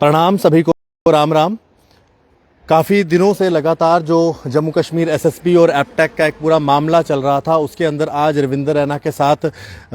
प्रणाम सभी को, राम राम। काफ़ी दिनों से लगातार जो जम्मू कश्मीर एसएसपी और एपटेक का एक पूरा मामला चल रहा था, उसके अंदर आज रविंदर रैना के साथ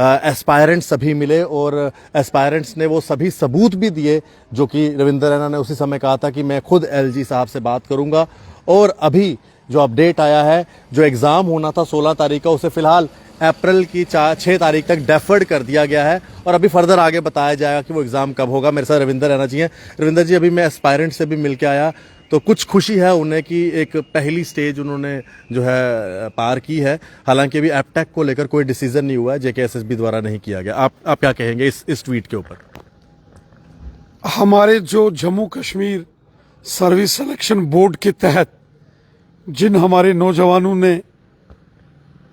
एस्पायरेंट्स सभी मिले और एस्पायरेंट्स ने वो सभी सबूत भी दिए जो कि रविंदर रैना ने उसी समय कहा था कि मैं खुद एलजी साहब से बात करूंगा। और अभी जो अपडेट आया है, जो एग्ज़ाम होना था 16 तारीख का, उसे फ़िलहाल अप्रैल की 6 तारीख तक डेफर्ड कर दिया गया है और अभी फर्दर आगे बताया जाएगा कि वो एग्ज़ाम कब होगा। मेरे साथ रविंदर रहना चाहिए। रविंदर जी, अभी मैं एस्पायरेंट से भी मिल के आया तो कुछ खुशी है उन्हें कि एक पहली स्टेज उन्होंने जो है पार की है। हालांकि अभी एपटेक को लेकर कोई डिसीजन नहीं हुआ है, जेकेएसएसबी द्वारा नहीं किया गया। आप क्या कहेंगे इस ट्वीट के ऊपर? हमारे जो Jammu Kashmir service selection board के तहत जिन हमारे नौजवानों ने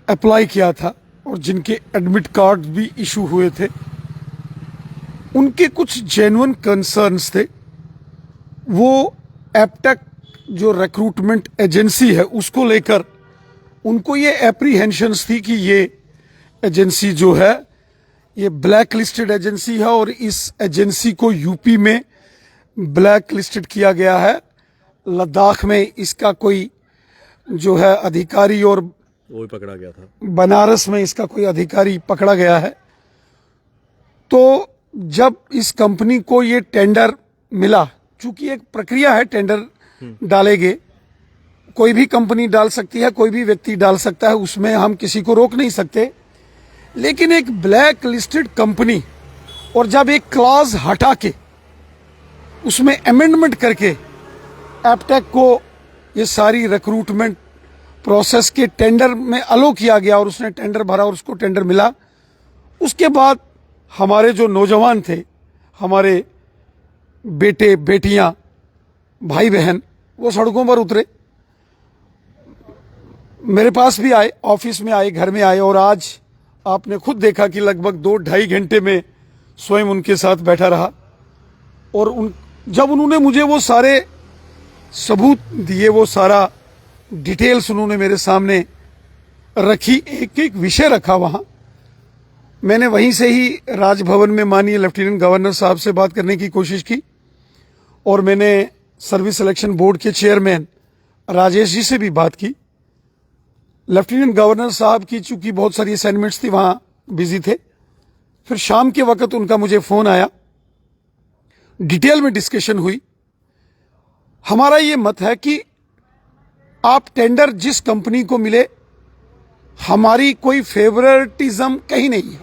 अप्लाई किया था और जिनके एडमिट कार्ड भी इशू हुए थे, उनके कुछ जेन्युइन कंसर्न्स थे। वो एपटेक जो रिक्रूटमेंट एजेंसी है उसको लेकर उनको ये एप्रीहेंशंस थी कि ये एजेंसी जो है ये ब्लैक लिस्टेड एजेंसी है और इस एजेंसी को यूपी में ब्लैक लिस्टेड किया गया है। लद्दाख में इसका कोई जो है अधिकारी और वो भी पकड़ा गया था। बनारस में इसका कोई अधिकारी पकड़ा गया है। तो जब इस कंपनी को ये टेंडर मिला, चूंकि एक प्रक्रिया है, टेंडर डालेंगे, कोई भी कंपनी डाल सकती है, कोई भी व्यक्ति डाल सकता है, उसमें हम किसी को रोक नहीं सकते। लेकिन एक ब्लैक लिस्टेड कंपनी और जब एक क्लॉज हटा के उसमें अमेंडमेंट करके एपटेक को ये सारी रिक्रूटमेंट प्रोसेस के टेंडर में अलो किया गया और उसने टेंडर भरा और उसको टेंडर मिला, उसके बाद हमारे जो नौजवान थे, हमारे बेटे बेटियां, भाई बहन, वो सड़कों पर उतरे, मेरे पास भी आए, ऑफिस में आए, घर में आए। और आज आपने खुद देखा कि लगभग 2-2.5 घंटे में स्वयं उनके साथ बैठा रहा और जब उन्होंने मुझे वो सारे सबूत दिए, वो सारा डिटेल्स उन्होंने मेरे सामने रखी, एक एक विषय रखा वहां, मैंने वहीं से ही राजभवन में माननीय लेफ्टिनेंट गवर्नर साहब से बात करने की कोशिश की और मैंने सर्विस सिलेक्शन बोर्ड के चेयरमैन राजेश जी से भी बात की। लेफ्टिनेंट गवर्नर साहब की चूंकि बहुत सारी असाइनमेंट्स थी, वहां बिजी थे। फिर शाम के वक्त उनका मुझे फोन आया, डिटेल में डिस्कशन हुई। हमारा ये मत है कि आप टेंडर जिस कंपनी को मिले, हमारी कोई फेवरेटिज्म कहीं नहीं है।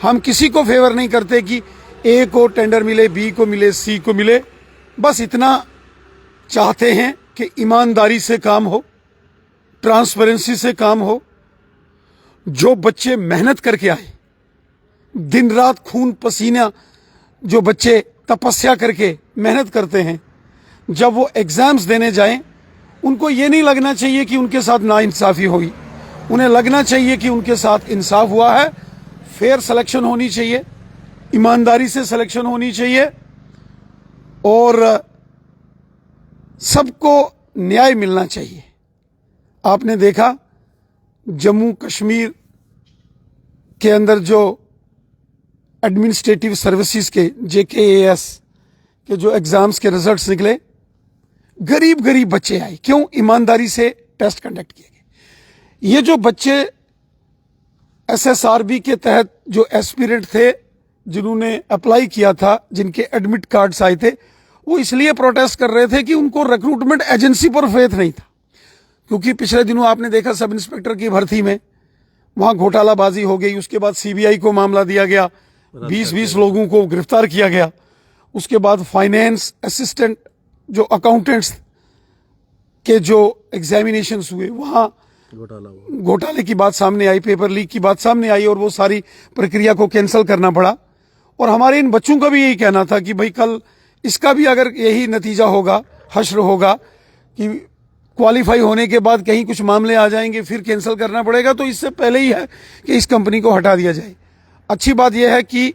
हम किसी को फेवर नहीं करते कि ए को टेंडर मिले, बी को मिले, सी को मिले। बस इतना चाहते हैं कि ईमानदारी से काम हो, ट्रांसपेरेंसी से काम हो। जो बच्चे मेहनत करके आए, दिन रात खून पसीना, जो बच्चे तपस्या करके मेहनत करते हैं, जब वो एग्जाम्स देने जाएं, उनको ये नहीं लगना चाहिए कि उनके साथ नाइंसाफी हुई। उन्हें लगना चाहिए कि उनके साथ इंसाफ हुआ है, फेयर सिलेक्शन होनी चाहिए, ईमानदारी से सिलेक्शन होनी चाहिए और सबको न्याय मिलना चाहिए। आपने देखा जम्मू कश्मीर के अंदर जो एडमिनिस्ट्रेटिव सर्विसेज के जेकेएएस के जो एग्जाम्स के रिजल्ट्स निकले, गरीब गरीब बच्चे आए। क्यों? ईमानदारी से टेस्ट कंडक्ट किए गए। ये जो बच्चे एसएसआरबी के तहत जो एस्पिरेंट थे, जिन्होंने अप्लाई किया था, जिनके एडमिट कार्ड्स आए थे, वो इसलिए प्रोटेस्ट कर रहे थे कि उनको रिक्रूटमेंट एजेंसी पर फेथ नहीं था। क्योंकि पिछले दिनों आपने देखा सब इंस्पेक्टर की भर्ती में वहां घोटालाबाजी हो गई, उसके बाद सीबीआई को मामला दिया गया, 20-20 लोगों को गिरफ्तार किया गया। उसके बाद फाइनेंस असिस्टेंट जो अकाउंटेंट्स के जो एग्जामिनेशंस हुए, वहां घोटाले की बात सामने आई, पेपर लीक की बात सामने आई और वो सारी प्रक्रिया को कैंसिल करना पड़ा। और हमारे इन बच्चों का भी यही कहना था कि भाई कल इसका भी अगर यही नतीजा होगा, हश्र होगा कि क्वालिफाई होने के बाद कहीं कुछ मामले आ जाएंगे, फिर कैंसिल करना पड़ेगा, तो इससे पहले ही है कि इस कंपनी को हटा दिया जाए। अच्छी बात यह है कि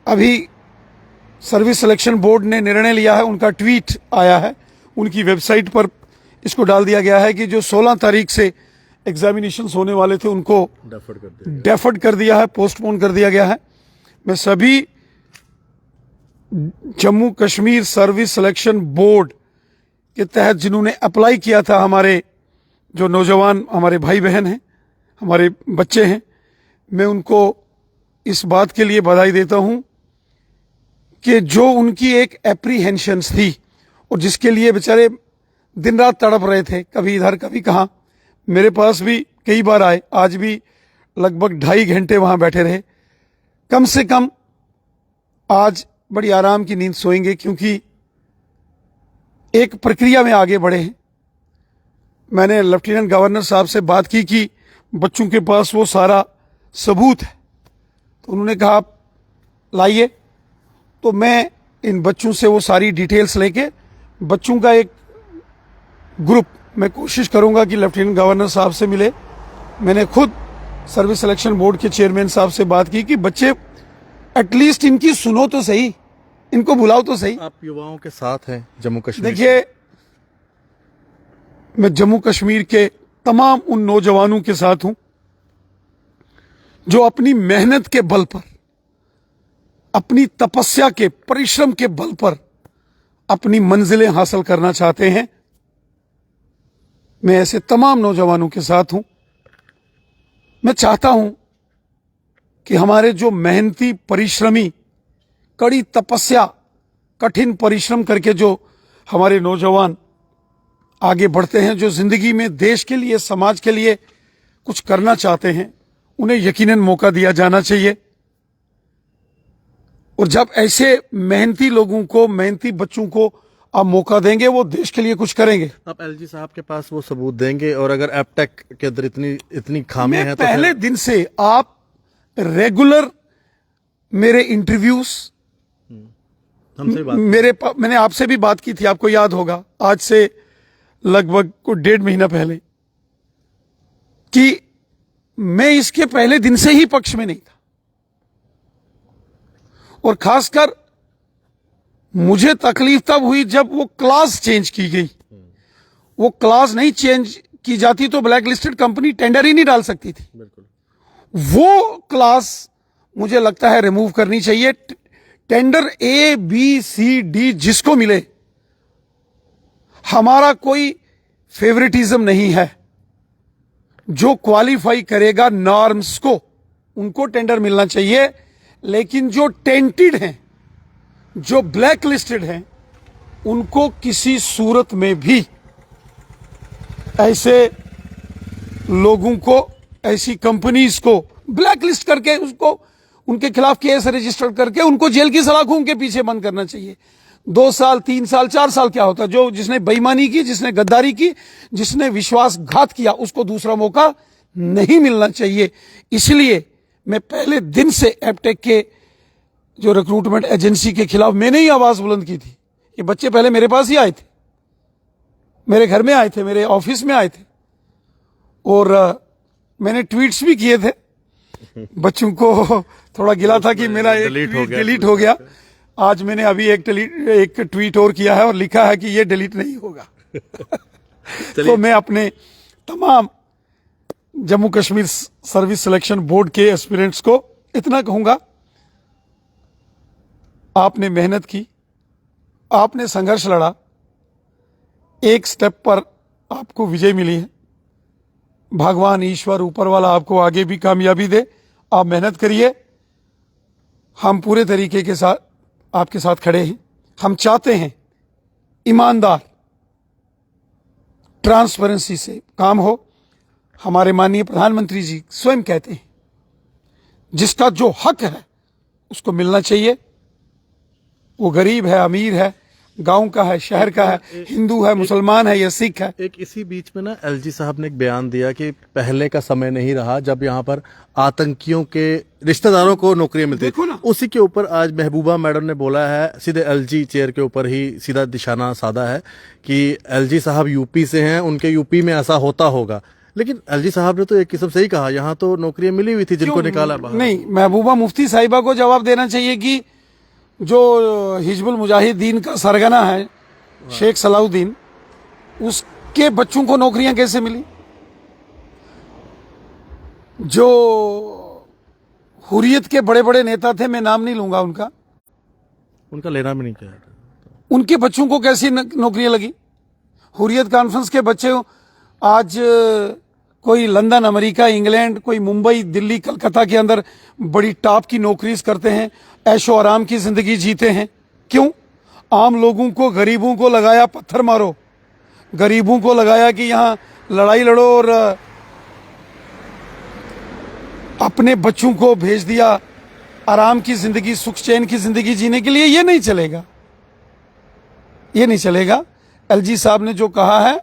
अभी सर्विस सिलेक्शन बोर्ड ने निर्णय लिया है, उनका ट्वीट आया है, उनकी वेबसाइट पर इसको डाल दिया गया है कि जो 16 तारीख से एग्जामिनेशंस होने वाले थे उनको डेफर्ड कर दिया है, पोस्टपोन कर दिया गया है। मैं सभी Jammu Kashmir service selection board के तहत जिन्होंने अप्लाई किया था, हमारे जो नौजवान हमारे भाई बहन हैं, हमारे बच्चे हैं, मैं उनको इस बात के लिए बधाई देता हूं कि जो उनकी एक एप्रीहेंशंस थी और जिसके लिए बेचारे दिन रात तड़प रहे थे, कभी इधर कभी कहाँ, मेरे पास भी कई बार आए, आज भी लगभग 2.5 घंटे वहां बैठे रहे। कम से कम आज बड़ी आराम की नींद सोएंगे, क्योंकि एक प्रक्रिया में आगे बढ़े हैं। मैंने लेफ्टिनेंट गवर्नर साहब से बात की कि बच्चों के पास वो सारा सबूत है, तो उन्होंने कहा आप लाइए। तो मैं इन बच्चों से वो सारी डिटेल्स लेके बच्चों का एक ग्रुप, मैं कोशिश करूंगा कि लेफ्टिनेंट गवर्नर साहब से मिले। मैंने खुद सर्विस सिलेक्शन बोर्ड के चेयरमैन साहब से बात की कि बच्चे एटलीस्ट इनकी सुनो तो सही, इनको बुलाओ तो सही। आप युवाओं के साथ हैं जम्मू कश्मीर। देखिए, मैं जम्मू कश्मीर के तमाम उन नौजवानों के साथ हूं जो अपनी मेहनत के बल पर, अपनी तपस्या के परिश्रम के बल पर अपनी मंजिलें हासिल करना चाहते हैं। मैं ऐसे तमाम नौजवानों के साथ हूं। मैं चाहता हूं कि हमारे जो मेहनती, परिश्रमी, कड़ी तपस्या, कठिन परिश्रम करके जो हमारे नौजवान आगे बढ़ते हैं, जो जिंदगी में देश के लिए, समाज के लिए कुछ करना चाहते हैं, उन्हें यकीनन मौका दिया जाना चाहिए। और जब ऐसे मेहनती लोगों को, मेहनती बच्चों को आप मौका देंगे, वो देश के लिए कुछ करेंगे। आप एलजी साहब के पास वो सबूत देंगे, और अगर एपटेक के अंदर इतनी खामियां हैं तो पहले दिन से आप रेगुलर मेरे इंटरव्यूज, हमसे बात, मैंने आपसे भी बात की थी, आपको याद होगा, आज से लगभग 1.5 महीना पहले, कि मैं इसके पहले दिन से ही पक्ष में नहीं था। और खासकर मुझे तकलीफ तब हुई जब वो क्लास चेंज की गई। वो क्लास नहीं चेंज की जाती तो ब्लैक लिस्टेड कंपनी टेंडर ही नहीं डाल सकती थी। बिल्कुल। वो क्लास मुझे लगता है रिमूव करनी चाहिए। टेंडर ए, बी, सी, डी जिसको मिले, हमारा कोई फेवरेटिज्म नहीं है। जो क्वालिफाई करेगा नॉर्म्स को, उनको टेंडर मिलना चाहिए। लेकिन जो टेंटेड हैं, जो ब्लैक लिस्टेड हैं, उनको किसी सूरत में भी ऐसे लोगों को, ऐसी कंपनीज को ब्लैक लिस्ट करके, उसको, उनके खिलाफ केस रजिस्टर करके उनको जेल की सलाखों के पीछे बंद करना चाहिए। 2 साल, 3 साल, 4 साल क्या होता, जो जिसने बेईमानी की, जिसने गद्दारी की, जिसने विश्वासघात किया, उसको दूसरा मौका नहीं मिलना चाहिए। इसलिए मैं पहले दिन से एपटेक के जो रिक्रूटमेंट एजेंसी के खिलाफ मैंने ही आवाज बुलंद की थी। ये बच्चे पहले मेरे पास ही आए थे, मेरे घर में आए थे, मेरे ऑफिस में आए थे, और मैंने ट्वीट्स भी किए थे। बच्चों को थोड़ा गिला था कि मेरा एक डिलीट हो गया। आज मैंने अभी एक ट्वीट और किया है और लिखा है कि ये डिलीट नहीं होगा। तो मैं अपने तमाम Jammu Kashmir service selection board के एस्पिरेंट्स को इतना कहूंगा, आपने मेहनत की, आपने संघर्ष लड़ा, एक स्टेप पर आपको विजय मिली है। भगवान, ईश्वर, ऊपर वाला आपको आगे भी कामयाबी दे। आप मेहनत करिए, हम पूरे तरीके के साथ आपके साथ खड़े हैं। हम चाहते हैं ईमानदार, ट्रांसपेरेंसी से काम हो। हमारे माननीय प्रधानमंत्री जी स्वयं कहते हैं, जिसका जो हक है उसको मिलना चाहिए। वो गरीब है, अमीर है, गांव का है, शहर का है, हिंदू है, मुसलमान है या सिख है। एक इसी बीच में ना एलजी साहब ने एक बयान दिया कि पहले का समय नहीं रहा जब यहाँ पर आतंकियों के रिश्तेदारों को नौकरियां मिलती थी। उसी के ऊपर आज महबूबा मैडम ने बोला है, सीधे एलजी चेयर के ऊपर ही सीधा निशाना साधा है कि एलजी साहब यूपी से हैं, उनके यूपी में ऐसा होता होगा। लेकिन एलजी साहब ने तो एक किस्म से ही कहा, यहाँ तो नौकरियां मिली हुई थी जिनको निकाला बाहर। नहीं, महबूबा मुफ्ती साहिबा को जवाब देना चाहिए कि जो हिजबुल मुजाहिदीन का सरगना है शेख सलाउद्दीन, उसके बच्चों को नौकरियां कैसे मिली। जो हुर्रियत के बड़े बड़े नेता थे, मैं नाम नहीं लूंगा उनका, उनका लेना भी नहीं चाहिए। उनके बच्चों को कैसी नौकरियां लगी? हुर्रियत कॉन्फ्रेंस के बच्चे आज कोई लंदन, अमेरिका, इंग्लैंड, कोई मुंबई, दिल्ली, कलकत्ता के अंदर बड़ी टॉप की नौकरीज करते हैं, ऐशो आराम की जिंदगी जीते हैं। क्यों? आम लोगों को, गरीबों को लगाया पत्थर मारो, गरीबों को लगाया कि यहां लड़ाई लड़ो, और अपने बच्चों को भेज दिया आराम की जिंदगी, सुख चैन की जिंदगी जीने के लिए। ये नहीं चलेगा, ये नहीं चलेगा। एलजी साहब ने जो कहा है,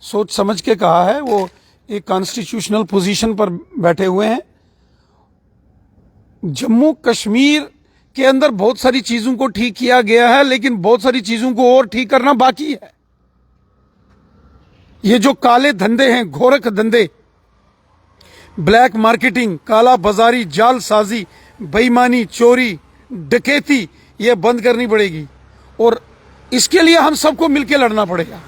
सोच समझ के कहा है। वो एक कॉन्स्टिट्यूशनल पोजीशन पर बैठे हुए हैं। जम्मू कश्मीर के अंदर बहुत सारी चीजों को ठीक किया गया है, लेकिन बहुत सारी चीजों को और ठीक करना बाकी है। ये जो काले धंधे हैं, घोरक धंधे, ब्लैक मार्केटिंग, काला बाजारी, जालसाजी, बेईमानी, चोरी, डकैती, ये बंद करनी पड़ेगी। और इसके लिए हम सबको मिलकर लड़ना पड़ेगा,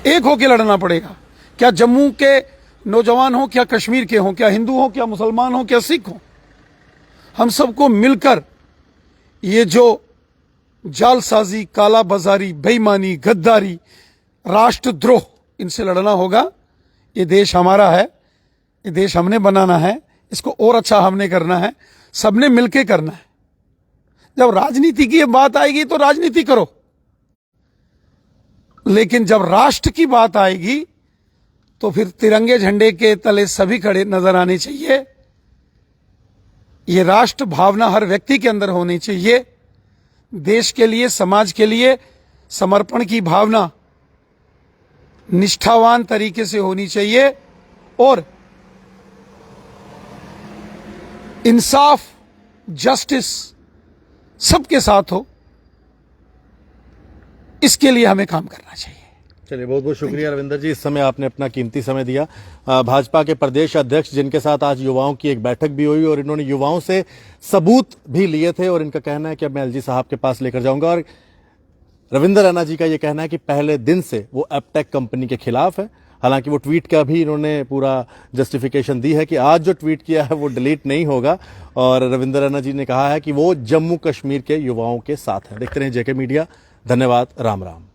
एक होकर लड़ना पड़ेगा। क्या जम्मू के नौजवान हो, क्या कश्मीर के हो, क्या हिंदू हो, क्या मुसलमान हो, क्या सिख हो, हम सबको मिलकर ये जो जालसाजी, काला बाजारी, बेईमानी, गद्दारी, राष्ट्रद्रोह, इनसे लड़ना होगा। ये देश हमारा है, ये देश हमने बनाना है, इसको और अच्छा हमने करना है, सबने मिलके करना है। जब राजनीति की बात आएगी तो राजनीति करो, लेकिन जब राष्ट्र की बात आएगी तो फिर तिरंगे झंडे के तले सभी खड़े नजर आने चाहिए। ये राष्ट्र भावना हर व्यक्ति के अंदर होनी चाहिए। देश के लिए, समाज के लिए समर्पण की भावना निष्ठावान तरीके से होनी चाहिए, और इंसाफ, जस्टिस सबके साथ हो, इसके लिए हमें काम करना चाहिए। चलिए, बहुत बहुत शुक्रिया रविंदर जी, इस समय आपने अपना कीमती समय दिया। भाजपा के प्रदेश अध्यक्ष, जिनके साथ आज युवाओं की एक बैठक भी हुई और इन्होंने युवाओं से सबूत भी लिए थे, और इनका कहना है कि अब मैं एलजी साहब के पास लेकर जाऊंगा। और रविंदर रैना जी का ये कहना है कि पहले दिन से वो एपटेक कंपनी के खिलाफ है। हालांकि वो ट्वीट का भी इन्होंने पूरा जस्टिफिकेशन दी है कि आज जो ट्वीट किया है वो डिलीट नहीं होगा। और रविंदर रैना जी ने कहा है कि वो जम्मू कश्मीर के युवाओं के साथ है। देखते रहे जेके मीडिया। धन्यवाद। राम राम।